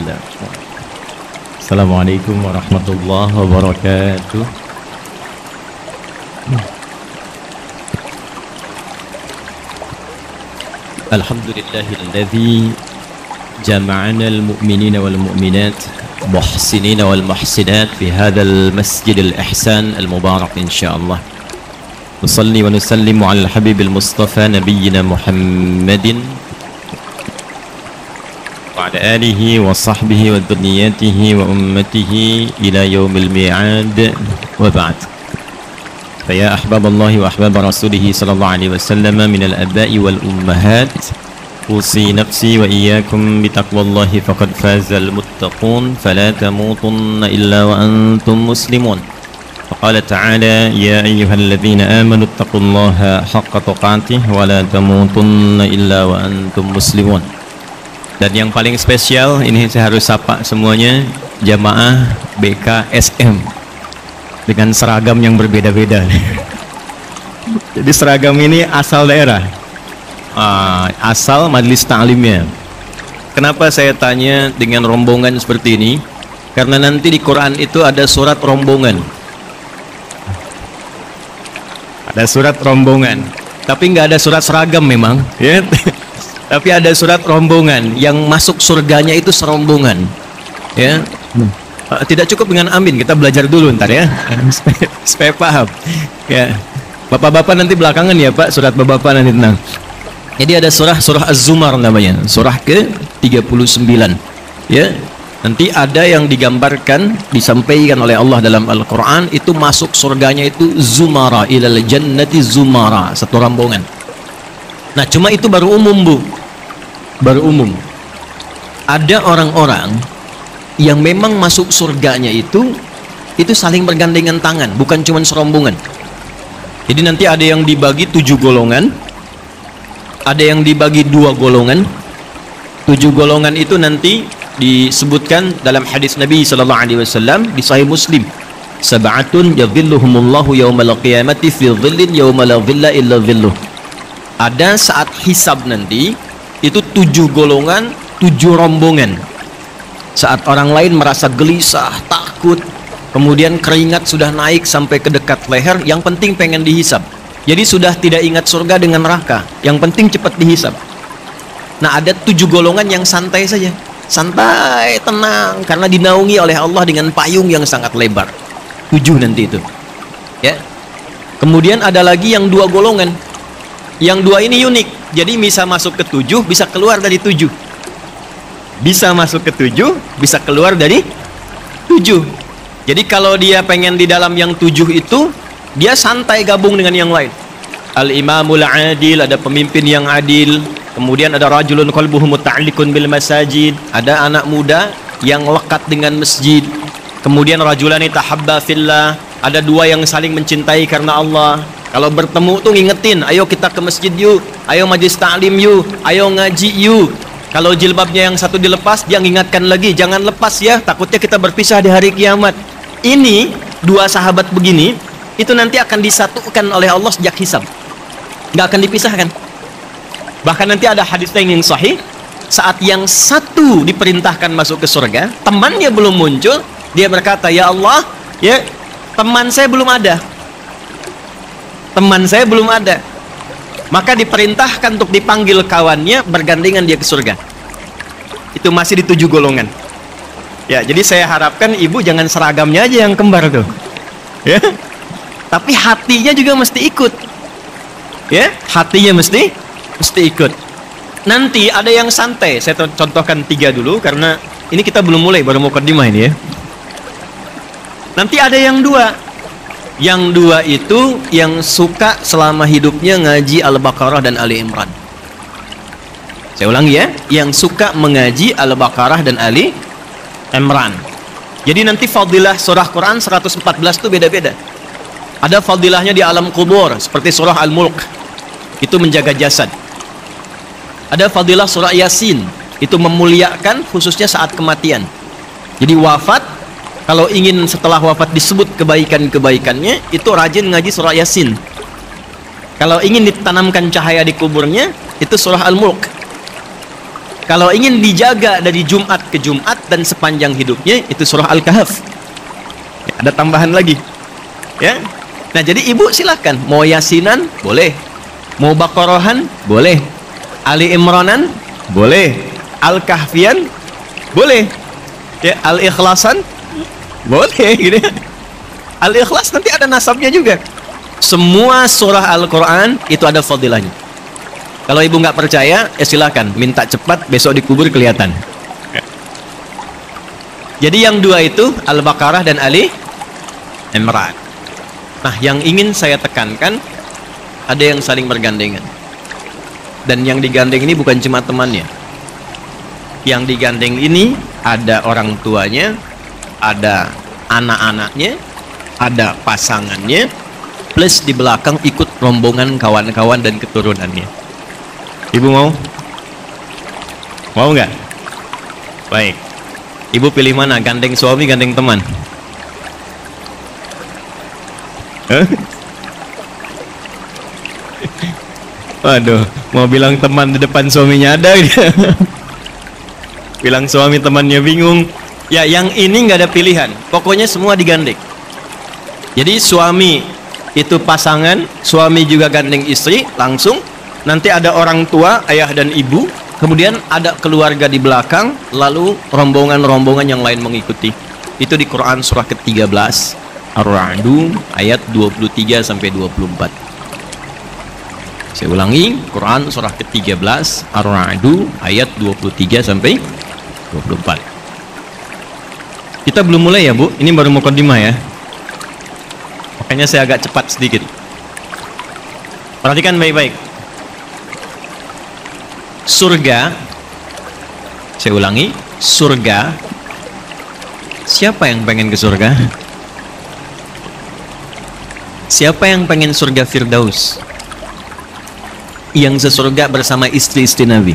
Bismillah. Assalamualaikum warahmatullahi wabarakatuh. Alhamdulillahilladzi jama'ana al-mu'minina wal-mu'minat muhsinina wal-muhsinat fi hadzal masjidil ihsan al-mubarak insyaallah. Nusalli wa nusallimu 'alal habibil mustafa nabiyyina Muhammadin wa 'ala alihi wa sahbihi wa dhurriyyatihi wa ummatihi ila yaumil mi'ad wa ba'd. فيا أحباب الله وأحباب رسوله صلى الله عليه وسلم من الآباء والأمهات أوصي نفسي وإياكم بتقوى الله فقد فاز المتقون فلا تموتن إلا وأنتم مسلمون. فقال تعالى يا أيها الذين آمنوا اتقوا الله حق تقاته ولا تموتن إلا وأنتم مسلمون. Dan yang paling spesial ini saya harus sapa semuanya jamaah BKSM dengan seragam yang berbeda-beda. Jadi seragam ini asal daerah, asal majelis ta'limnya. Kenapa saya tanya dengan rombongan seperti ini? Karena nanti di Quran itu ada surat rombongan. Ada surat rombongan, tapi nggak ada surat seragam memang, ya. Tapi ada surat rombongan yang masuk surganya itu serombongan, ya. Tidak cukup dengan amin, kita belajar dulu ntar ya, supaya paham. Ya, bapak-bapak nanti belakangan ya Pak, surat bapak-bapak nanti tenang. Jadi ada surah Az-Zumar namanya, surah ke-39. Ya, nanti ada yang digambarkan, disampaikan oleh Allah dalam Al-Quran itu masuk surganya itu Zumara, ilal jannati Zumara, satu rombongan. Nah cuma itu baru umum Bu, baru umum. Ada orang-orang yang memang masuk surganya itu saling bergandengan tangan, bukan cuma serombongan. Jadi nanti ada yang dibagi 7 golongan, ada yang dibagi 2 golongan. 7 golongan itu nanti disebutkan dalam hadis Nabi sallallahu alaihi wasallam di Sahih Muslim. Sab'atun yadhilluhumullahu yaumal qiyamati fi dhillin yauma la dhilla illa dhilluh. Ada saat hisab nanti itu 7 golongan, 7 rombongan. Saat orang lain merasa gelisah, takut, kemudian keringat sudah naik sampai ke dekat leher, yang penting pengen dihisab. Jadi sudah tidak ingat surga dengan neraka, yang penting cepat dihisab. Nah ada 7 golongan yang santai saja, santai, tenang, karena dinaungi oleh Allah dengan payung yang sangat lebar. 7 nanti itu, ya. Kemudian ada lagi yang 2 golongan, yang 2 ini unik, jadi bisa masuk ke 7, bisa keluar dari 7. Bisa masuk ke 7, bisa keluar dari 7. Jadi kalau dia pengen di dalam yang 7 itu, dia santai gabung dengan yang lain. Al-imamul adil, ada pemimpin yang adil. Kemudian ada rajulun qalbuhu muta'alliqun bil masajid, ada anak muda yang lekat dengan masjid. Kemudian rajulani tahabba fillah, ada 2 yang saling mencintai karena Allah. Kalau bertemu tuh ngingetin, ayo kita ke masjid yuk, ayo majlis ta'lim yuk, ayo ngaji yuk. Kalau jilbabnya yang satu dilepas, dia mengingatkan lagi, jangan lepas ya, takutnya kita berpisah di hari kiamat. Ini 2 sahabat begini, itu nanti akan disatukan oleh Allah sejak hisab, nggak akan dipisahkan. Bahkan nanti ada hadis yang sahih, saat yang satu diperintahkan masuk ke surga, temannya belum muncul, dia berkata, ya Allah, ya teman saya belum ada, teman saya belum ada. Maka diperintahkan untuk dipanggil kawannya, bergandengan dia ke surga. Itu masih di 7 golongan. Ya, jadi saya harapkan ibu jangan seragamnya aja yang kembar tuh, ya. Tapi hatinya juga mesti ikut, ya. Hatinya mesti ikut. Nanti ada yang santai. Saya contohkan 3 dulu karena ini kita belum mulai, baru mau mukadimah ini ya. Nanti ada yang 2. Yang 2 itu yang suka selama hidupnya ngaji Al-Baqarah dan Ali Imran. Saya ulangi ya, yang suka mengaji Al-Baqarah dan Ali Imran. Jadi nanti fadilah surah Quran 114 itu beda-beda. Ada fadilahnya di alam kubur seperti surah Al-Mulk, itu menjaga jasad. Ada fadilah surah Yasin, itu memuliakan khususnya saat kematian. Jadi wafat, kalau ingin setelah wafat disebut kebaikan-kebaikannya, itu rajin ngaji surah Yasin. Kalau ingin ditanamkan cahaya di kuburnya, itu surah Al-Mulk. Kalau ingin dijaga dari Jumat ke Jumat dan sepanjang hidupnya, itu surah Al-Kahf. Ya, ada tambahan lagi. Ya. Nah, jadi ibu silakan, mau Yasinan boleh, mau Baqarahan boleh, Ali Imranan boleh, Al-Kahfian boleh, ya, Al-Ikhlasan boleh gitu. Al-Ikhlas nanti ada nasabnya juga. Semua surah Al-Quran itu ada fadilahnya. Kalau ibu nggak percaya, ya silakan minta cepat, besok dikubur kelihatan. Jadi yang dua itu Al-Baqarah dan Ali Imran. Nah, yang ingin saya tekankan, ada yang saling bergandengan. Dan yang digandeng ini bukan cuma temannya. Yang digandeng ini ada orang tuanya, ada anak-anaknya, ada pasangannya, plus di belakang ikut rombongan kawan-kawan dan keturunannya. Ibu mau? Mau nggak? Baik. Ibu pilih mana? Gandeng suami, gandeng teman? Waduh, mau bilang teman di depan suaminya ada dia. Bilang suami, temannya bingung. Ya, yang ini nggak ada pilihan. Pokoknya semua digandeng. Jadi suami itu pasangan, suami juga gandeng istri langsung. Nanti ada orang tua, ayah dan ibu, kemudian ada keluarga di belakang, lalu rombongan-rombongan yang lain mengikuti. Itu di Quran surah ke-13 Ar-Ra'd ayat 23 sampai 24. Saya ulangi, Quran surah ke-13 Ar-Ra'd ayat 23 sampai 24. Kita belum mulai ya, Bu. Ini baru mukadimah ya. Makanya saya agak cepat sedikit. Perhatikan baik-baik. Surga, saya ulangi, surga. Siapa yang pengen ke surga? Siapa yang pengen surga Firdaus? Yang sesurga bersama istri-istri Nabi?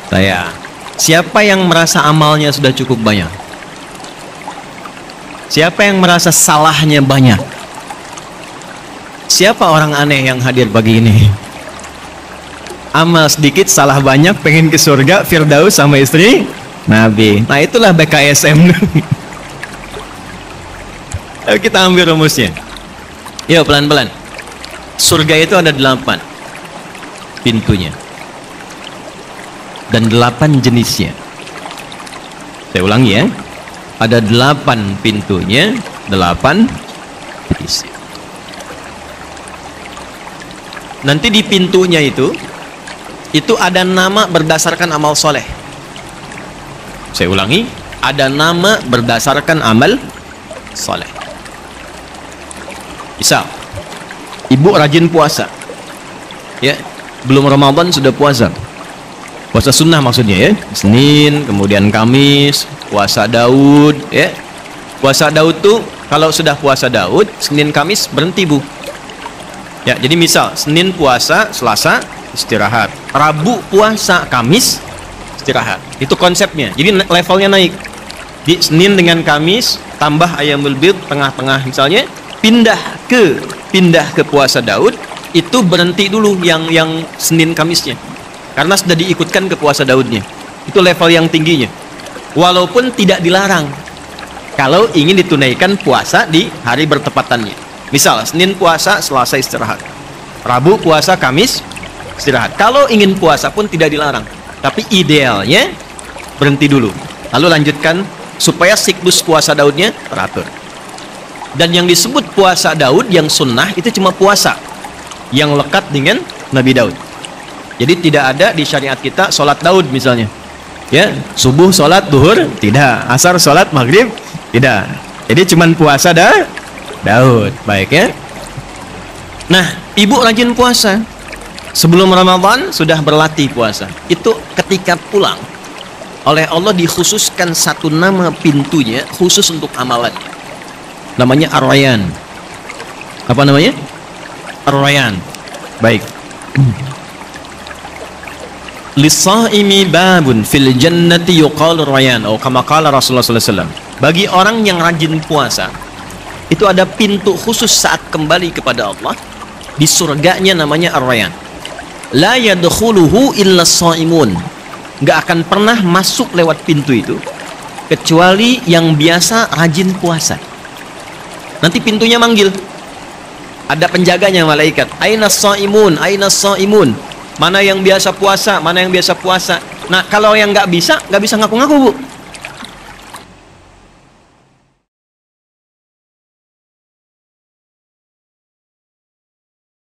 Saya. Siapa yang merasa amalnya sudah cukup banyak? Siapa yang merasa salahnya banyak? Siapa orang aneh yang hadir pagi ini? Amal sedikit, salah banyak, pengen ke surga Firdaus sama istri Nabi. Nah, itulah BKSM. Ayo kita ambil rumusnya. Yuk pelan-pelan. Surga itu ada 8 pintunya dan 8 jenisnya. Saya ulangi ya. Ada 8 pintunya, 8 jenisnya. Nanti di pintunya itu ada nama berdasarkan amal soleh. Saya ulangi, ada nama berdasarkan amal soleh. Misal, ibu rajin puasa, ya, belum Ramadan sudah puasa, puasa sunnah maksudnya ya, Senin, kemudian Kamis, puasa Daud, ya, puasa Daud tuh kalau sudah puasa Daud, Senin Kamis berhenti, Bu. Ya, jadi misal Senin puasa, Selasa istirahat, Rabu puasa, Kamis istirahat. Itu konsepnya. Jadi levelnya naik. Di Senin dengan Kamis tambah Ayyamul Bid tengah-tengah misalnya, pindah ke puasa Daud, itu berhenti dulu yang Senin Kamisnya. Karena sudah diikutkan ke puasa Daudnya. Itu level yang tingginya. Walaupun tidak dilarang kalau ingin ditunaikan puasa di hari bertepatannya. Misal Senin puasa, Selasa istirahat. Rabu puasa, Kamis istirahat. Kalau ingin puasa pun tidak dilarang, tapi idealnya berhenti dulu, lalu lanjutkan supaya siklus puasa Daudnya teratur. Dan yang disebut puasa Daud yang sunnah itu cuma puasa yang lekat dengan Nabi Daud. Jadi tidak ada di syariat kita sholat Daud misalnya, ya, subuh sholat duhur tidak, asar sholat maghrib tidak. Jadi cuma puasa Daud. Baik ya. Nah, ibu rajin puasa. Sebelum Ramadan sudah berlatih puasa. Itu ketika pulang, oleh Allah dikhususkan satu nama pintunya khusus untuk amalannya. Namanya Ar-Rayyan. Apa namanya? Ar-Rayyan. Baik. Lis-sha'imi babun fil jannati yuqalu Ar-Rayyan. Oh, kama qala Rasulullah sallallahu alaihi wasallam. Bagi orang yang rajin puasa, itu ada pintu khusus saat kembali kepada Allah di surganya namanya Ar-Rayyan. La yadkhuluhu illa shaimun. nggak akan pernah masuk lewat pintu itu kecuali yang biasa rajin puasa. Nanti pintunya manggil, ada penjaganya malaikat, aina shaimun, aina shaimun, mana yang biasa puasa, mana yang biasa puasa. Nah kalau yang nggak bisa ngaku-ngaku, Bu.